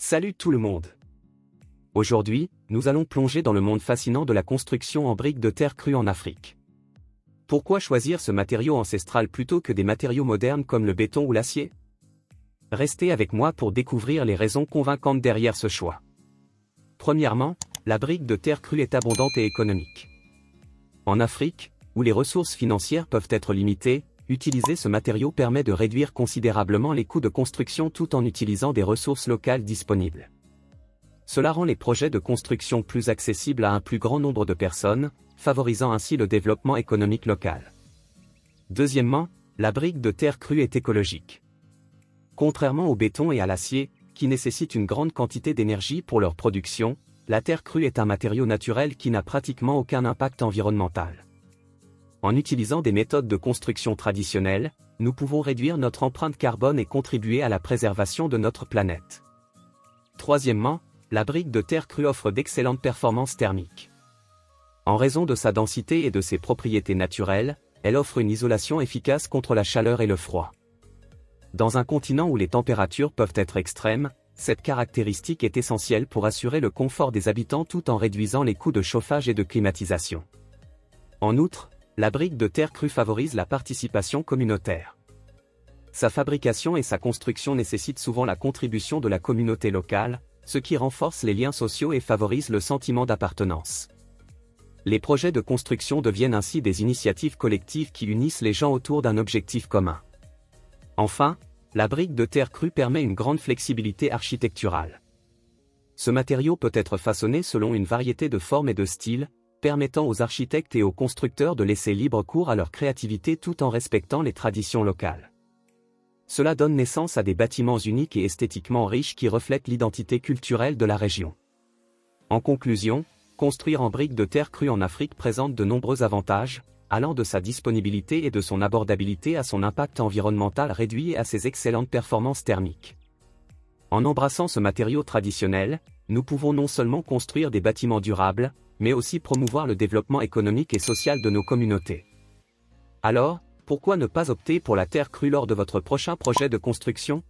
Salut tout le monde! Aujourd'hui, nous allons plonger dans le monde fascinant de la construction en briques de terre crue en Afrique. Pourquoi choisir ce matériau ancestral plutôt que des matériaux modernes comme le béton ou l'acier? Restez avec moi pour découvrir les raisons convaincantes derrière ce choix. Premièrement, la brique de terre crue est abondante et économique. En Afrique, où les ressources financières peuvent être limitées, utiliser ce matériau permet de réduire considérablement les coûts de construction tout en utilisant des ressources locales disponibles. Cela rend les projets de construction plus accessibles à un plus grand nombre de personnes, favorisant ainsi le développement économique local. Deuxièmement, la brique de terre crue est écologique. Contrairement au béton et à l'acier, qui nécessitent une grande quantité d'énergie pour leur production, la terre crue est un matériau naturel qui n'a pratiquement aucun impact environnemental. En utilisant des méthodes de construction traditionnelles, nous pouvons réduire notre empreinte carbone et contribuer à la préservation de notre planète. Troisièmement, la brique de terre crue offre d'excellentes performances thermiques. En raison de sa densité et de ses propriétés naturelles, elle offre une isolation efficace contre la chaleur et le froid. Dans un continent où les températures peuvent être extrêmes, cette caractéristique est essentielle pour assurer le confort des habitants tout en réduisant les coûts de chauffage et de climatisation. En outre, la brique de terre crue favorise la participation communautaire. Sa fabrication et sa construction nécessitent souvent la contribution de la communauté locale, ce qui renforce les liens sociaux et favorise le sentiment d'appartenance. Les projets de construction deviennent ainsi des initiatives collectives qui unissent les gens autour d'un objectif commun. Enfin, la brique de terre crue permet une grande flexibilité architecturale. Ce matériau peut être façonné selon une variété de formes et de styles, permettant aux architectes et aux constructeurs de laisser libre cours à leur créativité tout en respectant les traditions locales. Cela donne naissance à des bâtiments uniques et esthétiquement riches qui reflètent l'identité culturelle de la région. En conclusion, construire en briques de terre crue en Afrique présente de nombreux avantages, allant de sa disponibilité et de son abordabilité à son impact environnemental réduit et à ses excellentes performances thermiques. En embrassant ce matériau traditionnel, nous pouvons non seulement construire des bâtiments durables, mais aussi promouvoir le développement économique et social de nos communautés. Alors, pourquoi ne pas opter pour la terre crue lors de votre prochain projet de construction ?